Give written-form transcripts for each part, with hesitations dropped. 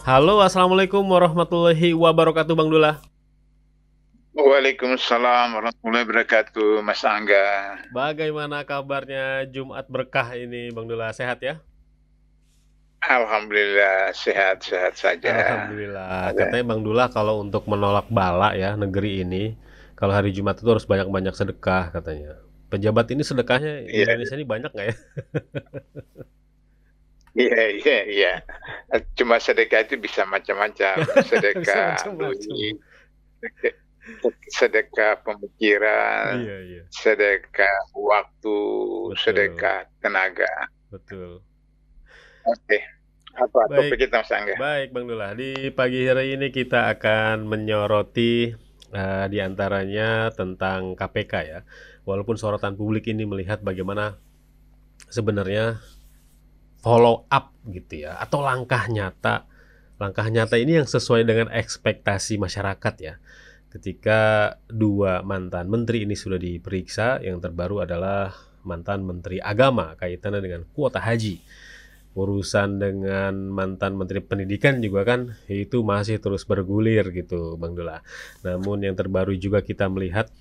Halo, assalamualaikum warahmatullahi wabarakatuh, Bang Dula. Waalaikumsalam warahmatullahi wabarakatuh, Mas Angga. Bagaimana kabarnya Jumat berkah ini, Bang Dula? Sehat ya? Alhamdulillah sehat-sehat saja. Alhamdulillah. Ada. Katanya Bang Dula kalau untuk menolak bala ya negeri ini, kalau hari Jumat itu harus banyak-banyak sedekah katanya. Pejabat ini sedekahnya di Iya, Indonesia ini banyak nggak ya? iya, iya, iya. Cuma sedekah itu bisa macam-macam. Bisa Sedekah macam-macam. duit, sedekah pemikiran, Iya, iya. sedekah waktu, Betul, sedekah tenaga. betul. Oke, apa topik Baik, kita, Mas Angga? baik Bang Dula. Di pagi hari ini kita akan menyoroti di antaranya tentang KPK ya. Walaupun sorotan publik ini melihat bagaimana sebenarnya follow up gitu ya atau langkah nyata. Langkah nyata ini yang sesuai dengan ekspektasi masyarakat ya. Ketika dua mantan menteri ini sudah diperiksa, yang terbaru adalah mantan menteri agama kaitannya dengan kuota haji. Urusan dengan mantan menteri pendidikan juga kan itu masih terus bergulir gitu Bang Dula. Namun yang terbaru juga kita melihat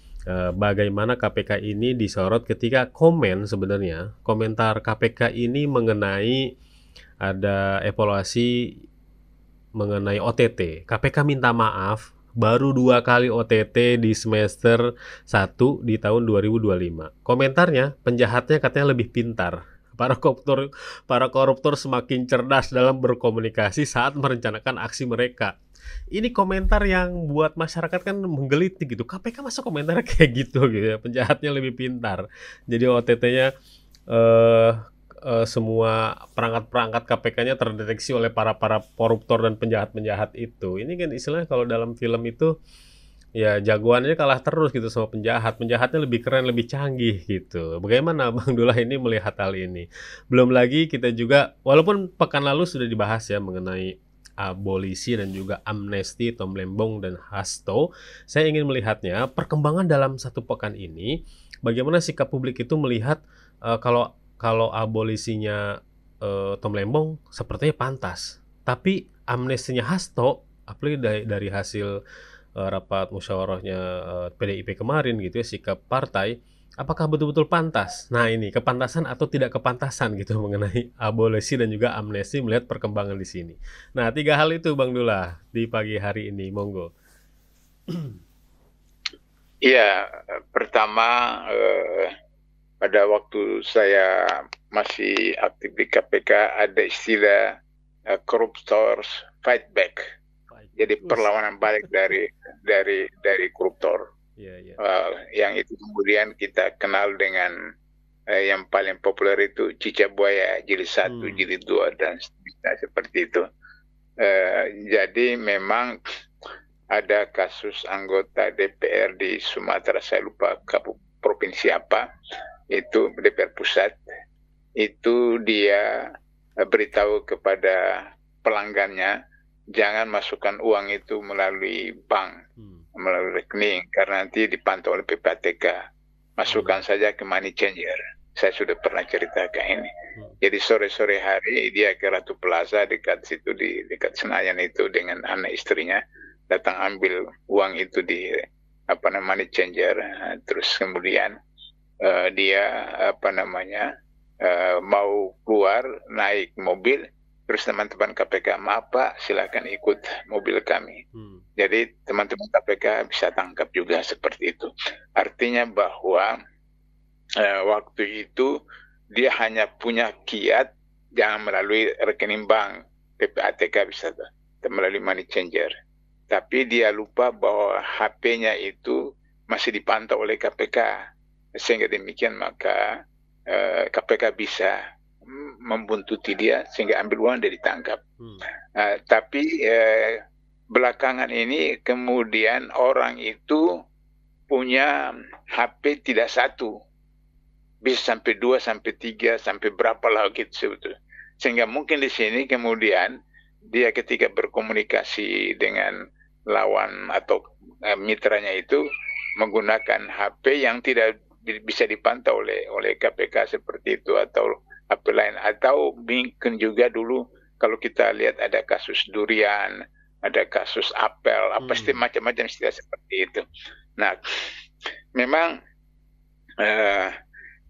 bagaimana KPK ini disorot ketika komen sebenarnya komentar KPK ini mengenai ada evaluasi mengenai OTT. KPK minta maaf baru 2 kali OTT di semester 1 di tahun 2025. Komentarnya, penjahatnya katanya lebih pintar. Para koruptor semakin cerdas dalam berkomunikasi saat merencanakan aksi mereka. Ini komentar yang buat masyarakat kan menggelitik gitu. KPK masa komentarnya kayak gitu ya. Penjahatnya lebih pintar. Jadi OTT-nya eh, semua perangkat-perangkat KPK-nya terdeteksi oleh para koruptor dan penjahat-penjahat itu. Ini kan istilahnya kalau dalam film itu ya jagoannya kalah terus gitu sama penjahat. Penjahatnya lebih keren, lebih canggih gitu. Bagaimana Bang Dullah ini melihat hal ini? Belum lagi kita juga walaupun pekan lalu sudah dibahas ya mengenai abolisi dan juga amnesti Tom Lembong dan Hasto. Saya ingin melihatnya perkembangan dalam 1 pekan ini bagaimana sikap publik itu melihat kalau kalau abolisinya Tom Lembong sepertinya pantas. Tapi amnestinya Hasto, apalagi dari hasil rapat musyawarahnya PDIP kemarin gitu ya, sikap partai, apakah betul-betul pantas? Nah ini kepantasan atau tidak kepantasan gitu mengenai abolisi dan juga amnesti melihat perkembangan di sini. Nah 3 hal itu Bang Dullah di pagi hari ini, monggo. Iya, pertama pada waktu saya masih aktif di KPK ada istilah corruptors fight back. Jadi perlawanan balik dari koruptor. Iya, iya. Yang itu kemudian kita kenal dengan yang paling populer itu cicak buaya jilid 1, Hmm. jilid 2 dan seperti itu. Jadi memang ada kasus anggota DPR di Sumatera, saya lupa provinsi apa, itu DPR pusat, itu dia beritahu kepada pelanggannya jangan masukkan uang itu melalui bank, Hmm. melalui rekening, karena nanti dipantau oleh PPATK. Masukkan Hmm. saja ke money changer. Saya sudah pernah ceritakan ini. Hmm. Jadi sore-sore hari dia ke Ratu Plaza dekat situ, di dekat Senayan itu dengan anak istrinya, datang ambil uang itu di apa namanya money changer. Terus kemudian dia apa namanya mau keluar naik mobil, terus teman-teman KPK, maaf Pak, silakan ikut mobil kami. Hmm. Jadi teman-teman KPK bisa tangkap juga seperti itu. Artinya bahwa waktu itu dia hanya punya kiat jangan melalui rekening bank, PPATK bisa melalui money changer. Tapi dia lupa bahwa HP-nya itu masih dipantau oleh KPK. Sehingga demikian maka KPK bisa membuntuti dia sehingga ambil uang dan ditangkap. Hmm. Tapi belakangan ini kemudian orang itu punya HP tidak satu, bisa sampai 2, sampai 3, sampai berapa lah gitu sebetulnya. Sehingga mungkin di sini kemudian dia ketika berkomunikasi dengan lawan atau mitranya itu menggunakan HP yang tidak bisa dipantau oleh KPK seperti itu, atau HP lain, atau mungkin juga dulu kalau kita lihat ada kasus durian, ada kasus apel, pasti macam-macam istilah seperti itu. Nah, memang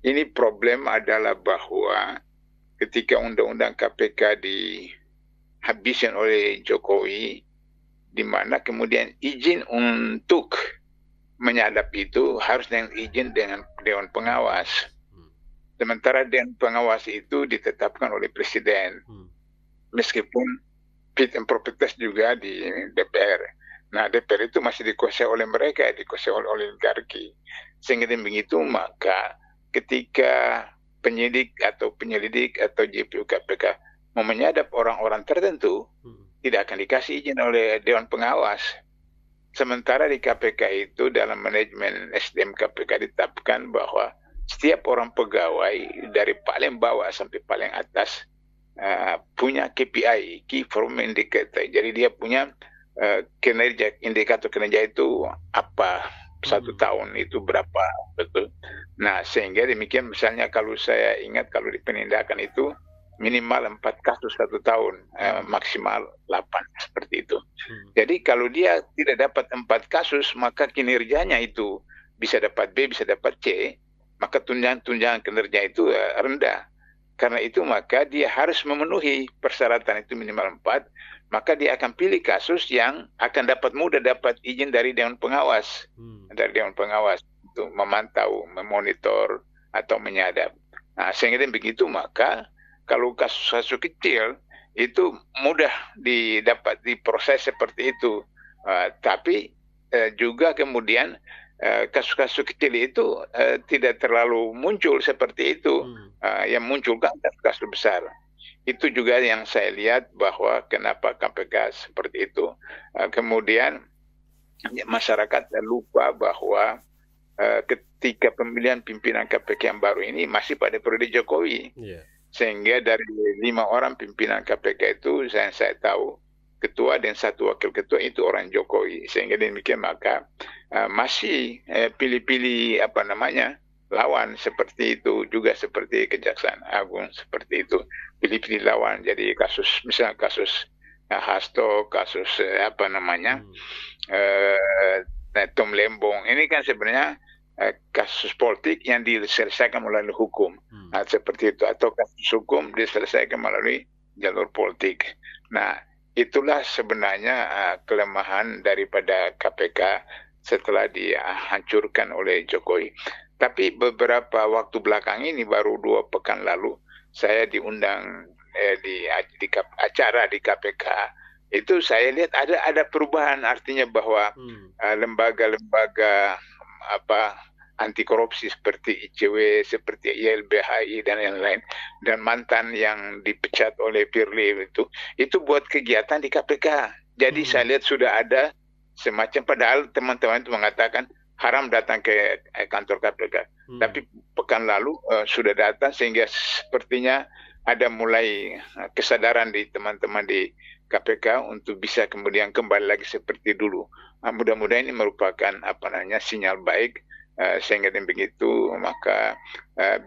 ini problem adalah bahwa ketika undang-undang KPK dihabiskan oleh Jokowi, di mana kemudian izin untuk menyadap itu harus dengan izin dengan Dewan Pengawas. Sementara Dewan Pengawas itu ditetapkan oleh Presiden. Meskipun fit and proper test juga di DPR. Nah, DPR itu masih dikuasai oleh mereka, dikuasai oleh oligarki. Sehingga dengan begitu, maka ketika penyidik atau penyelidik atau JPU KPK mau menyadap orang-orang tertentu, tidak akan dikasih izin oleh Dewan Pengawas. Sementara di KPK itu dalam manajemen SDM KPK ditetapkan bahwa setiap orang pegawai dari paling bawah sampai paling atas punya KPI, Key Performance Indicator. Jadi dia punya kinerja, indikator kinerja itu apa, 1 tahun itu berapa, betul. Nah, sehingga demikian misalnya kalau saya ingat kalau di penindakan itu minimal 4 kasus 1 tahun, maksimal 8, seperti itu. Jadi kalau dia tidak dapat 4 kasus, maka kinerjanya itu bisa dapat B, bisa dapat C, maka tunjangan kinerja itu rendah. Karena itu maka dia harus memenuhi persyaratan itu minimal 4, maka dia akan pilih kasus yang akan mudah dapat izin dari Dewan Pengawas. Dari Dewan Pengawas untuk memantau, memonitor, atau menyadap. Nah, sehingga begitu maka kalau kasus-kasus kecil itu mudah didapat diproses seperti itu. Tapi juga kemudian kasus-kasus kecil itu tidak terlalu muncul seperti itu. Yang muncul kan kasus besar. Itu juga yang saya lihat bahwa kenapa KPK seperti itu. Kemudian masyarakat lupa bahwa ketika pemilihan pimpinan KPK yang baru ini masih pada periode Jokowi. Sehingga dari 5 orang pimpinan KPK itu saya tahu ketua dan 1 wakil ketua itu orang Jokowi. Sehingga demikian maka masih pilih-pilih lawan seperti itu, juga seperti Kejaksaan Agung seperti itu, pilih-pilih lawan. Jadi misalnya kasus Hasto, kasus Tom Lembong, ini kan sebenarnya kasus politik yang diselesaikan melalui hukum, seperti itu, atau kasus hukum diselesaikan melalui jalur politik. Nah, itulah sebenarnya kelemahan daripada KPK setelah dihancurkan oleh Jokowi. Tapi beberapa waktu belakang ini, baru 2 pekan lalu, saya diundang di acara di KPK. Itu saya lihat ada perubahan, artinya bahwa lembaga-lembaga anti korupsi seperti ICW, seperti YLBHI dan lain-lain, dan mantan yang dipecat oleh Firly itu buat kegiatan di KPK. Jadi saya lihat sudah ada semacam, padahal teman-teman itu mengatakan haram datang ke kantor KPK. Tapi pekan lalu sudah datang, sehingga sepertinya ada mulai kesadaran di teman-teman di KPK untuk bisa kemudian kembali lagi seperti dulu. Mudah-mudahan ini merupakan sinyal baik, sehingga dengan begitu maka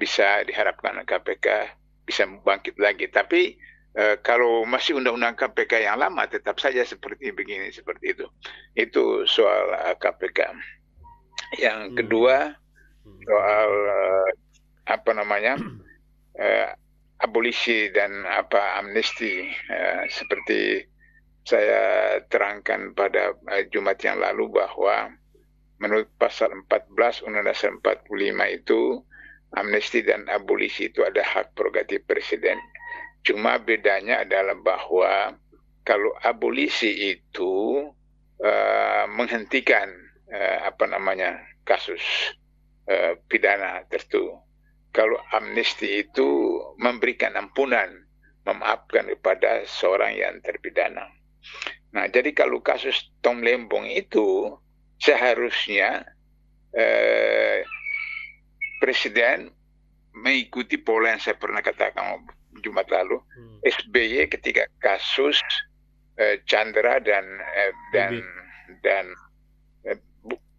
bisa diharapkan KPK bisa bangkit lagi. Tapi kalau masih undang-undang KPK yang lama tetap saja seperti begini, seperti itu. Itu soal KPK. Yang kedua soal abolisi dan amnesti, seperti saya terangkan pada Jumat yang lalu bahwa menurut pasal 14 Undang-Undang Dasar 45 itu amnesti dan abolisi itu ada hak prerogatif Presiden. Cuma bedanya adalah bahwa kalau abolisi itu menghentikan kasus pidana tertentu. Kalau amnesti itu memberikan ampunan, memaafkan kepada seorang yang terpidana. Nah, jadi kalau kasus Tom Lembong itu seharusnya Presiden mengikuti pola yang saya pernah katakan Jumat lalu. SBY ketika kasus Chandra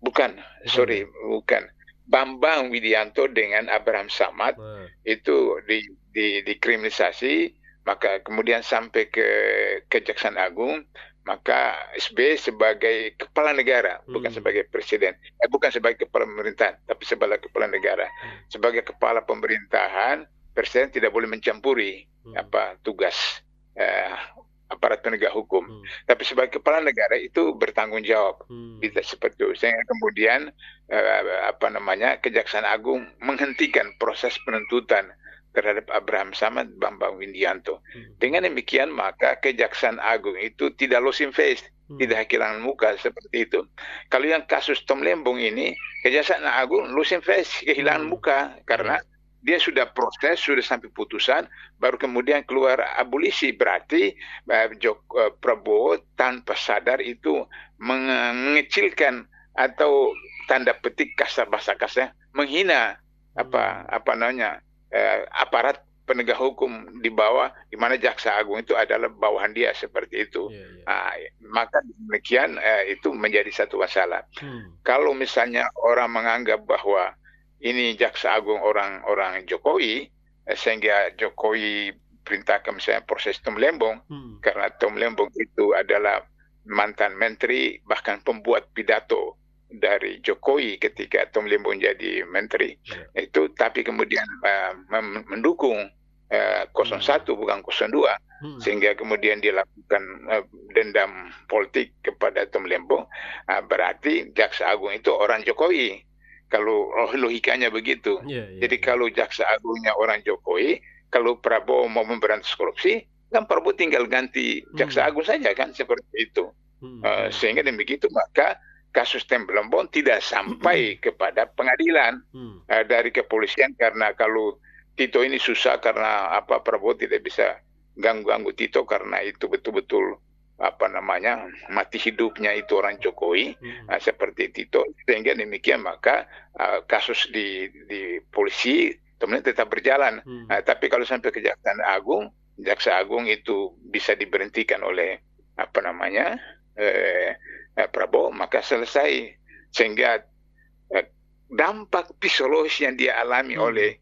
bukan Bambang Widianto dengan Abraham Samad itu dikriminalisasi, maka kemudian sampai ke Kejaksaan Agung, maka SBY sebagai kepala negara, bukan sebagai presiden, bukan sebagai kepala pemerintahan, tapi sebagai kepala negara. Sebagai kepala pemerintahan, presiden tidak boleh mencampuri tugas aparat penegak hukum. Tapi sebagai kepala negara itu bertanggung jawab. Bisa seperti itu. Sehingga kemudian Kejaksaan Agung menghentikan proses penuntutan terhadap Abraham Samad, Bambang Widianto. Dengan demikian maka Kejaksaan Agung itu tidak losing face, tidak kehilangan muka seperti itu. Kalau yang kasus Tom Lembong ini, Kejaksaan Agung losing face, kehilangan muka karena dia sudah proses, sudah sampai putusan, baru kemudian keluar abolisi. Berarti Prabowo tanpa sadar itu mengecilkan atau tanda petik kasar, bahasa kasar, menghina aparat penegak hukum di bawah, di mana Jaksa Agung itu adalah bawahan dia seperti itu. Maka demikian itu menjadi satu masalah. Kalau misalnya orang menganggap bahwa ini Jaksa Agung orang Jokowi, sehingga Jokowi perintahkan misalnya proses Tom Lembong, karena Tom Lembong itu adalah mantan menteri, bahkan pembuat pidato dari Jokowi ketika Tom Lembong jadi menteri, itu tapi kemudian mendukung 01 bukan 02, sehingga kemudian dilakukan dendam politik kepada Tom Lembong. Berarti Jaksa Agung itu orang Jokowi. Kalau logikanya begitu. Jadi kalau Jaksa Agungnya orang Jokowi, kalau Prabowo mau memberantas korupsi, kan Prabowo tinggal ganti Jaksa Agung saja kan, seperti itu. Sehingga demikian maka kasus Tom Lembong tidak sampai kepada pengadilan dari kepolisian, karena kalau Tito ini susah karena Prabowo tidak bisa ganggu Tito karena itu betul-betul mati hidupnya itu orang Jokowi, seperti Tito. Sehingga demikian maka kasus di polisi kemudian tetap berjalan. Tapi kalau sampai Kejaksaan Agung, Jaksa Agung itu bisa diberhentikan oleh Prabowo, maka selesai. Sehingga dampak psikologis yang dia alami oleh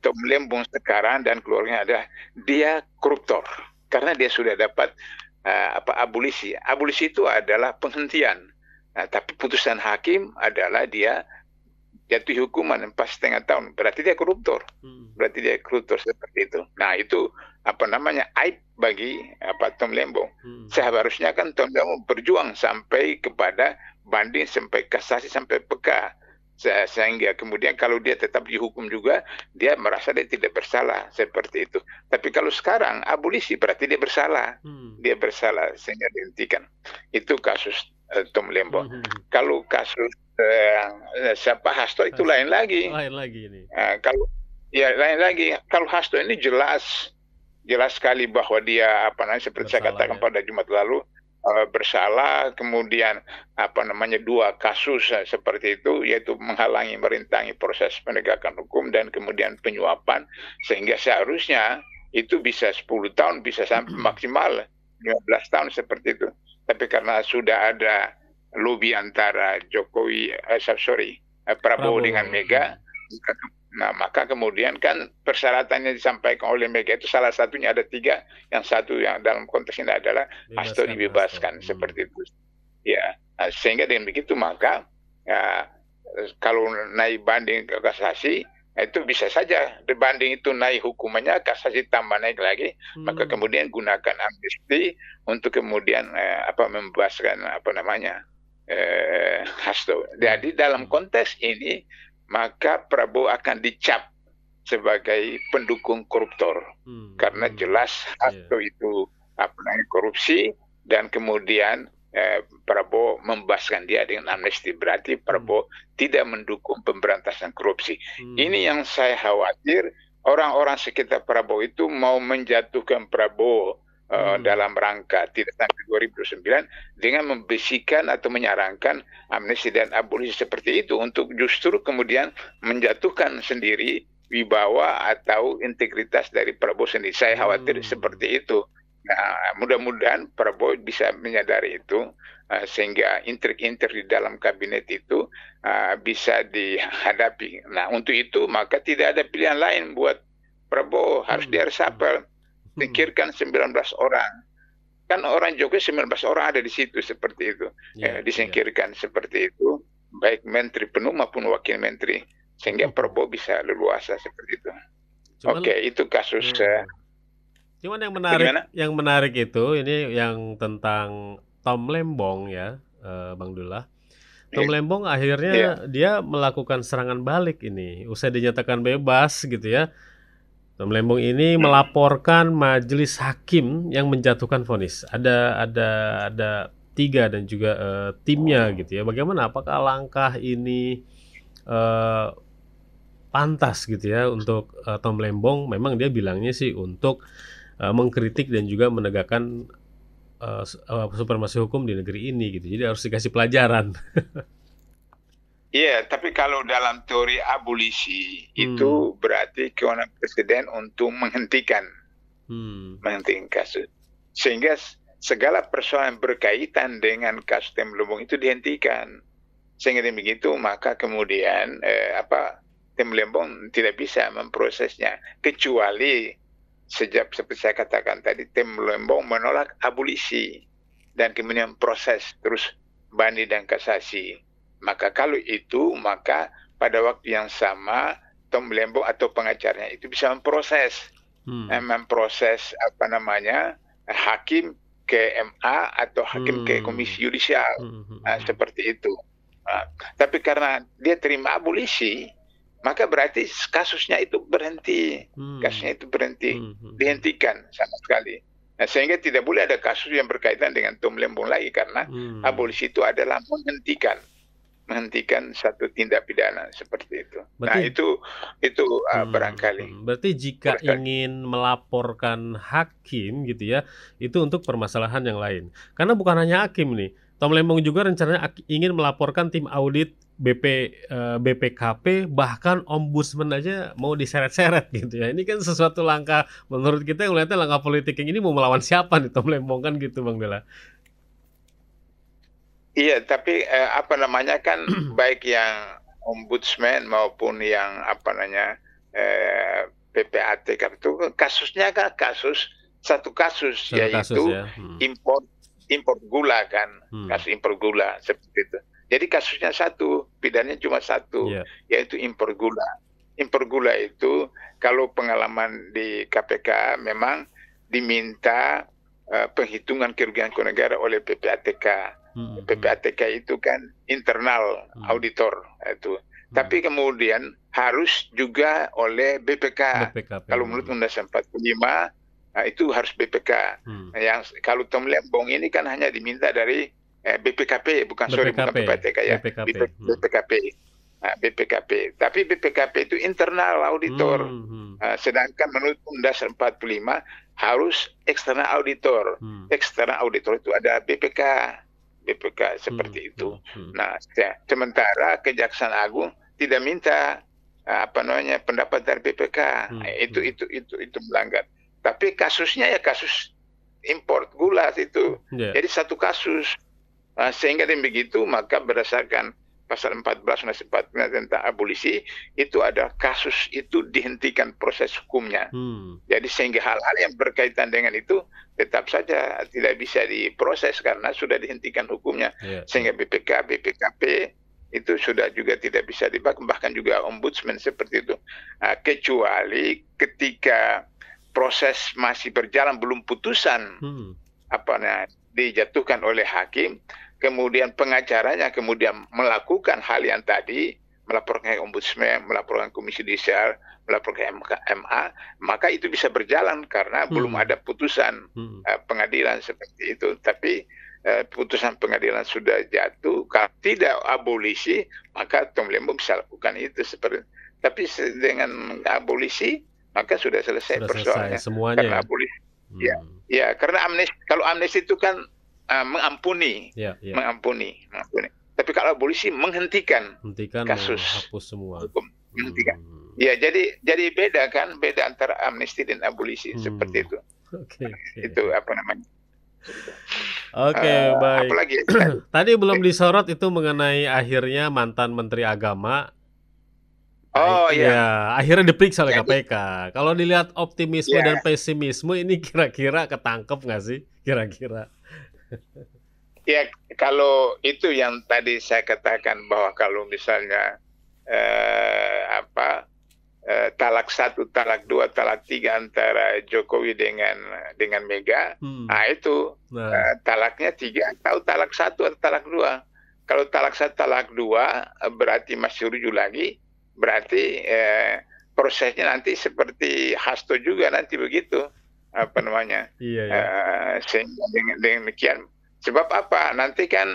Tom Lembong sekarang dan keluarganya adalah dia koruptor, karena dia sudah dapat abolisi. Abolisi itu adalah penghentian. Tapi putusan hakim adalah dia jatuh hukuman 4,5 tahun. Berarti dia koruptor. Berarti dia koruptor seperti itu. Nah, itu aib bagi Tom Lembong. Seharusnya kan Tom Lembong berjuang sampai kepada banding, sampai kasasi, sampai PK. Sehingga kemudian kalau dia tetap dihukum juga, dia merasa dia tidak bersalah, seperti itu. Tapi kalau sekarang abolisi berarti dia bersalah. Dia bersalah sehingga dihentikan. Itu kasus Tom Lembong. Kalau kasus Hasto itu lain lagi. Lain lagi ini. Lain lagi. Kalau Hasto ini jelas sekali bahwa dia seperti bersalah, saya katakan pada Jumat lalu, bersalah. Kemudian 2 kasus seperti itu, yaitu menghalangi, merintangi proses penegakan hukum dan kemudian penyuapan, sehingga seharusnya itu bisa 10 tahun, bisa sampai maksimal 15 tahun seperti itu. Tapi karena sudah ada lobby antara Prabowo dengan Mega, maka kemudian kan persyaratannya disampaikan oleh Mega itu salah satunya ada 3, yang satu yang dalam konteks ini adalah Hasto dibebaskan, seperti itu. Sehingga dengan begitu maka kalau naik banding ke kasasi, itu bisa saja banding itu naik hukumannya, kasasi tambah naik lagi, maka kemudian gunakan amnesti untuk kemudian membebaskan Hasto. Jadi dalam konteks ini maka Prabowo akan dicap sebagai pendukung koruptor, karena jelas Hasto itu korupsi, dan kemudian Prabowo membebaskan dia dengan amnesti. Berarti Prabowo tidak mendukung pemberantasan korupsi. Ini yang saya khawatir, orang-orang sekitar Prabowo itu mau menjatuhkan Prabowo dalam rangka tidak sampai 2009 dengan membisikkan atau menyarankan amnesti dan abolisi seperti itu, untuk justru kemudian menjatuhkan sendiri wibawa atau integritas dari Prabowo sendiri. Saya khawatir seperti itu. Nah, mudah-mudahan Prabowo bisa menyadari itu, sehingga intrik-intrik di dalam kabinet itu bisa dihadapi. Nah, untuk itu maka tidak ada pilihan lain buat Prabowo, harus dia resapel. singkirkan 19 orang. Kan orang Jokowi 19 orang ada di situ seperti itu. Disingkirkan seperti itu, baik menteri penuh maupun wakil menteri, sehingga Prabowo bisa leluasa seperti itu. Oke, itu kasus. Cuman yang menarik itu ini yang tentang Tom Lembong ya, Bang Dullah. Tom Lembong akhirnya dia melakukan serangan balik ini, usai dinyatakan bebas gitu ya. Tom Lembong ini melaporkan majelis hakim yang menjatuhkan vonis. Ada 3 dan juga timnya gitu ya. Bagaimana? Apakah langkah ini pantas gitu ya untuk Tom Lembong? Memang dia bilangnya sih untuk mengkritik dan juga menegakkan supremasi hukum di negeri ini gitu. Jadi harus dikasih pelajaran. Iya, tapi kalau dalam teori abolisi itu berarti kewenangan presiden untuk menghentikan kasus, sehingga segala persoalan berkaitan dengan kasus Tom Lembong itu dihentikan. Sehingga begitu maka kemudian Tom Lembong tidak bisa memprosesnya, kecuali seperti saya katakan tadi, Tom Lembong menolak abolisi dan kemudian proses terus banding dan kasasi. Maka kalau itu, maka pada waktu yang sama Tom Lembong atau pengacaranya itu bisa memproses hakim ke MA atau hakim ke Komisi Yudisial, seperti itu. Tapi karena dia terima abolisi, maka berarti kasusnya itu berhenti, dihentikan sama sekali. Nah, sehingga tidak boleh ada kasus yang berkaitan dengan Tom Lembong lagi, karena abolisi itu adalah menghentikan satu tindak pidana seperti itu. Berarti, nah itu barangkali. Berarti jika ingin melaporkan hakim gitu ya, itu untuk permasalahan yang lain. Karena bukan hanya hakim nih, Tom Lembong juga rencananya ingin melaporkan tim audit BPKP, bahkan ombudsman aja mau diseret-seret gitu ya. Ini kan sesuatu langkah, menurut kita yang melihatnya langkah politik yang ini mau melawan siapa nih Tom Lembong kan gitu Bang Dullah. Iya, tapi kan baik yang ombudsman maupun yang PPATK itu kasusnya kan satu kasus yaitu impor gula kan, kasus impor gula seperti itu. Jadi kasusnya satu, pidananya cuma satu, yaitu impor gula. Impor gula itu kalau pengalaman di KPK memang diminta penghitungan kerugian negara oleh PPATK. PPATK itu kan internal auditor itu. Tapi kemudian harus juga oleh BPK. Kalau menurut Undang-Undang 45 itu harus BPK. Yang kalau Tom Lembong ini kan hanya diminta dari BPKP, bukan PPATK ya. BPKP. BPKP. Tapi BPKP itu internal auditor. Sedangkan menurut Undang-Undang 45 harus eksternal auditor. Eksternal auditor itu ada BPK seperti itu. Nah, sementara Kejaksaan Agung tidak minta pendapat dari BPK. Itu melanggar. Tapi kasusnya ya kasus import gula itu. Jadi satu kasus. Sehingga dengan begitu maka berdasarkan pasal 14 Undang-Undang 45 tentang abolisi, itu ada kasus itu dihentikan proses hukumnya. Jadi sehingga hal-hal yang berkaitan dengan itu tetap saja tidak bisa diproses karena sudah dihentikan hukumnya. Sehingga BPKP itu sudah juga tidak bisa bahkan juga ombudsman seperti itu. Kecuali ketika proses masih berjalan, belum putusan dijatuhkan oleh hakim, kemudian pengacaranya kemudian melakukan hal yang tadi, melaporkan ke ombudsman, melaporkan Komisi Yudisial, melaporkan MA, maka itu bisa berjalan karena belum ada putusan pengadilan seperti itu. Tapi putusan pengadilan sudah jatuh, kalau tidak abolisi, maka Tom Lembong bisa lakukan itu seperti. Tapi dengan abolisi, maka sudah selesai persoalannya. Semuanya. Karena abolisi. Ya, karena kalau amnesti itu kan mengampuni. Tapi kalau abolisi menghentikan kasus, hapus semua. Hukum, menghentikan. Ya, jadi beda antara amnesti dan abolisi seperti itu. Itu baik. Apalagi tadi belum disorot itu mengenai akhirnya mantan Menteri Agama Nah, Oh ya, iya, akhirnya diperiksa oleh jadi KPK. Kalau dilihat optimisme dan ya, pesimisme ini kira-kira ketangkep nggak sih? Kira-kira. ya kalau itu yang tadi saya katakan bahwa kalau misalnya apa talak satu, talak dua, talak tiga antara Jokowi dengan Mega, Hmm. nah itu Nah, talaknya tiga atau talak satu atau talak dua. Kalau talak satu, talak dua berarti masih rujuk lagi, berarti prosesnya nanti seperti Hasto juga nanti begitu, apa namanya, iya ya. sehingga dengan demikian. Sebab apa? Nanti kan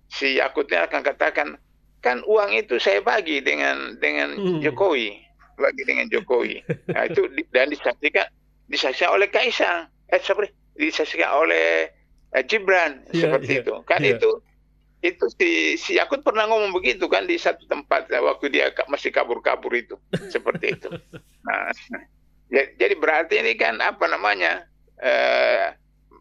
si Yakutnya akan katakan, kan uang itu saya bagi dengan Hmm. Jokowi, bagi dengan Jokowi. Nah itu dan disaksikan oleh Kaisang, sorry, disaksikan oleh Gibran Iya, seperti iya, itu. Kan iya. itu si Yakut pernah ngomong begitu kan di satu tempat waktu dia masih kabur-kabur itu, seperti itu. Nah, jadi berarti ini kan apa namanya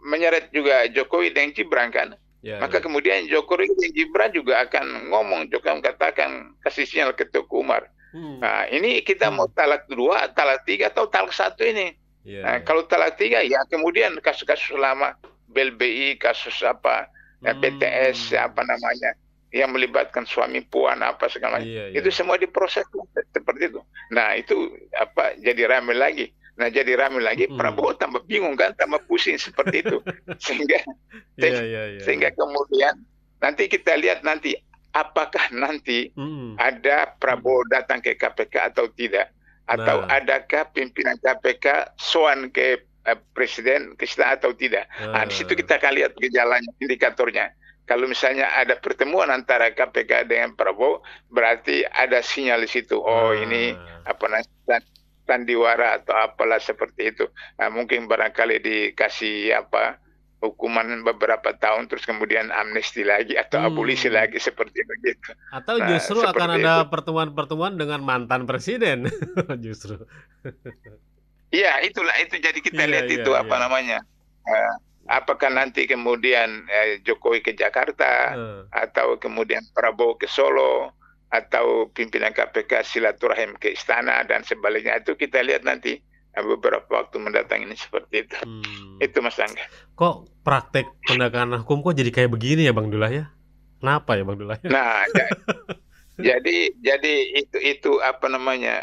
menyeret juga Jokowi dan Gibran kan. Ya, Maka ya. kemudian Jokowi dan Gibran juga akan ngomong, Jokowi katakan kasih sinyal ke Teguh Umar. Hmm. Nah, ini kita mau talak dua, talak tiga, atau talak satu ini. Iya, Nah, iya. kalau talak tiga, ya kemudian kasus-kasus lama, BLBI, kasus apa, PTS, Hmm. apa namanya, yang melibatkan suami puan, apa segala macam. Iya, iya. Itu semua diproses seperti itu. Nah, itu apa jadi ramai lagi. Nah, jadi ramai lagi, Hmm. Prabowo tambah bingung kan, tambah pusing seperti itu. Sehingga Iya, iya, iya, sehingga iya. kemudian nanti kita lihat nanti apakah nanti Hmm. ada Prabowo datang ke KPK atau tidak, atau Nah, adakah pimpinan KPK soan ke presiden ke istana atau tidak. Nah, di situ nah, kita akan lihat gejalanya, indikatornya. Kalau misalnya ada pertemuan antara KPK dengan Prabowo, berarti ada sinyal di situ. Oh, ini nah. apa namanya, sandiwara atau apalah seperti itu. Nah, mungkin barangkali dikasih apa hukuman beberapa tahun terus kemudian amnesti lagi atau abolisi Hmm. lagi seperti begitu. Atau Nah, justru akan seperti ada itu. pertemuan-pertemuan dengan mantan presiden, justru. Iya, itulah itu jadi kita Iya, lihat iya, itu iya. apa namanya. Apakah nanti kemudian Jokowi ke Jakarta Heeh. atau kemudian Prabowo ke Solo atau pimpinan KPK silaturahim ke istana dan sebaliknya itu kita lihat nanti beberapa waktu mendatang ini seperti itu. Hmm. Itu Mas Angga. Kok praktek penegakan hukum kok jadi kayak begini ya Bang Dullah ya? Kenapa ya Bang Dullah ya? Nah, jadi itu apa namanya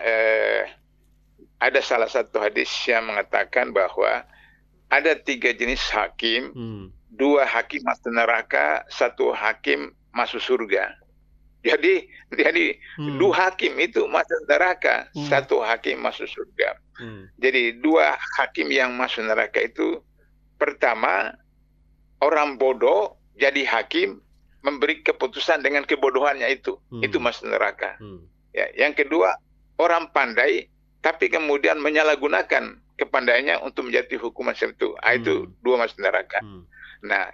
ada salah satu hadis yang mengatakan bahwa ada 3 jenis hakim, Hmm. 2 hakim masuk neraka, 1 hakim masuk surga. Jadi Hmm. 2 hakim itu masuk neraka, Hmm. 1 hakim masuk surga. Hmm. Jadi 2 hakim yang masuk neraka itu, pertama orang bodoh jadi hakim memberi keputusan dengan kebodohannya itu Hmm. masuk neraka. Hmm. Ya, yang kedua orang pandai tapi kemudian menyalahgunakan kepandaiannya untuk menjatuhi hukuman seperti itu. Itu Hmm. 2 masuk neraka. Hmm. Nah,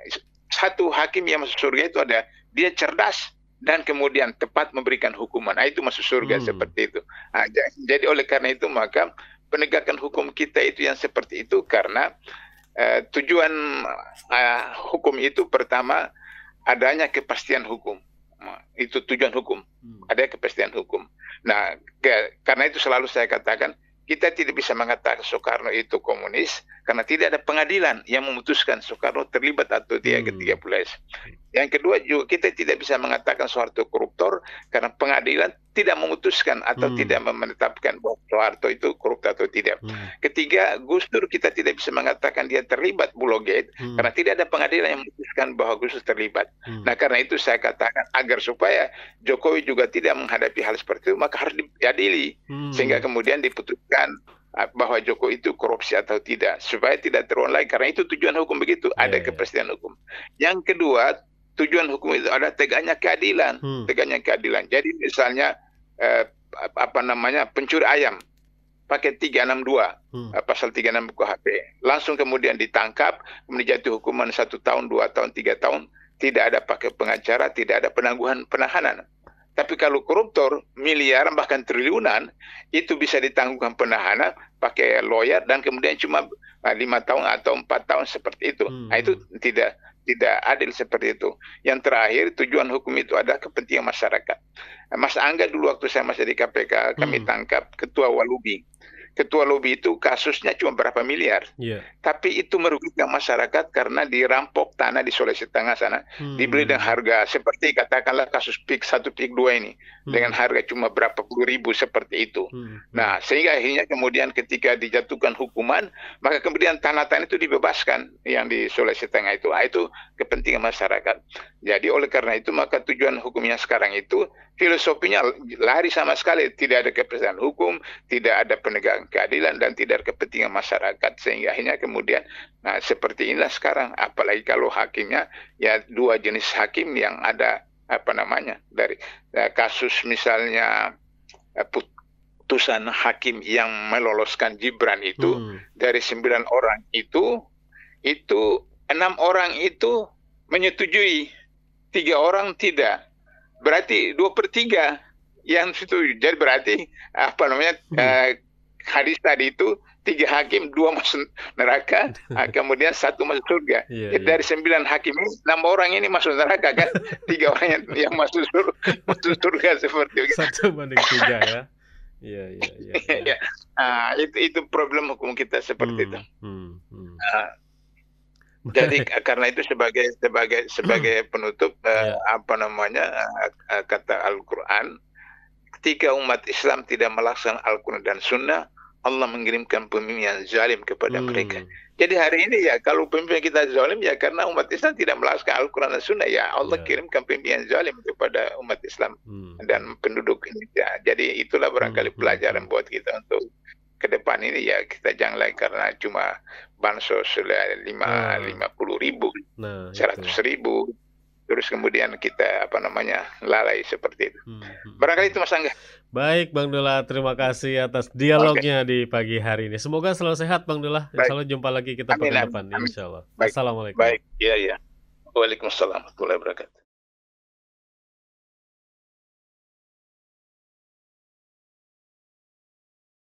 1 hakim yang masuk surga itu ada dia cerdas dan kemudian tepat memberikan hukuman. Nah, itu masuk surga Hmm. seperti itu. Nah, jadi oleh karena itu maka penegakan hukum kita itu yang seperti itu karena tujuan hukum itu pertama adanya kepastian hukum. Itu tujuan hukum. Ada kepastian hukum. Nah, karena itu selalu saya katakan kita tidak bisa mengatakan Soekarno itu komunis karena tidak ada pengadilan yang memutuskan Soekarno terlibat atau tidak ketika pulas. Yang kedua juga kita tidak bisa mengatakan Soeharto koruptor karena pengadilan tidak memutuskan atau tidak menetapkan bahwa Soeharto itu koruptor atau tidak. Ketiga, Gus Dur kita tidak bisa mengatakan dia terlibat Bulogate karena tidak ada pengadilan yang memutuskan bahwa Gus Dur terlibat. Nah, karena itu saya katakan agar supaya Jokowi juga tidak menghadapi hal seperti itu maka harus diadili sehingga kemudian diputuskan bahwa Jokowi itu korupsi atau tidak supaya tidak terulang lagi karena itu tujuan hukum begitu ada kepastian hukum. Yang kedua tujuan hukum itu ada tegaknya keadilan, tegaknya keadilan. Jadi misalnya apa namanya pencuri ayam pakai 362 pasal 36 KUHP langsung kemudian ditangkap kemudian jatuh hukuman 1 tahun 2 tahun 3 tahun tidak ada pakai pengacara tidak ada penangguhan penahanan. Tapi kalau koruptor miliaran bahkan triliunan itu bisa ditangguhkan penahanan pakai lawyer dan kemudian cuma 5 tahun atau 4 tahun seperti itu. Nah, itu Hmm. tidak adil seperti itu. Yang terakhir, tujuan hukum itu adalah kepentingan masyarakat. Mas Angga dulu waktu saya masih di KPK, kami Hmm. tangkap ketua Walubi. Ketua Lobi itu kasusnya cuma berapa miliar. Iya. Tapi itu merugikan masyarakat karena dirampok tanah di Sulawesi Tengah sana. Dibeli dengan Hmm. harga seperti katakanlah kasus PIK 1, PIK 2 ini. Dengan Hmm. harga cuma berapa puluh ribu seperti itu. Hmm. Nah, sehingga akhirnya kemudian ketika dijatuhkan hukuman, maka kemudian tanah-tanah itu dibebaskan yang di Sulawesi Tengah itu. Nah, itu kepentingan masyarakat. Jadi oleh karena itu maka tujuan hukumnya sekarang itu filosofinya lari sama sekali. Tidak ada kepastian hukum, tidak ada penegakan keadilan, dan tidak ada kepentingan masyarakat. Sehingga akhirnya kemudian nah seperti inilah sekarang. Apalagi kalau hakimnya ya dua jenis hakim yang ada dari kasus misalnya putusan hakim yang meloloskan Gibran itu dari 9 orang itu 6 orang itu menyetujui, 3 orang tidak. Berarti 2/3 yang setuju. Jadi berarti hadis tadi itu 3 hakim, 2 masuk neraka, kemudian 1 masuk surga. Jadi dari 9 hakim ini 6 orang ini masuk neraka kan, 3 orang yang masuk surga seperti itu. 1/3 ya. Iya. Itu problem hukum kita seperti itu. Jadi karena itu sebagai penutup kata Al-Quran, ketika umat Islam tidak melaksanakan Al-Quran dan Sunnah, Allah mengirimkan pemimpin yang zalim kepada mereka. Jadi hari ini ya kalau pemimpin kita zalim ya karena umat Islam tidak melaksanakan Al-Quran dan Sunnah, ya Allah kirimkan pemimpin yang zalim kepada umat Islam dan penduduk Indonesia. Jadi itulah barangkali pelajaran buat kita untuk ke depan ini, ya kita jangan lagi karena cuma bansos 50.000, 100.000, terus kemudian kita lalai seperti itu. Barangkali itu Mas Angga. Baik Bang Dullah, terima kasih atas dialognya di pagi hari ini. Semoga selalu sehat Bang Dullah. Insyaallah jumpa lagi kita pekan depan, insyaallah. Assalamualaikum. Baik, iya. Waalaikumsalam warahmatullahi wabarakatuh.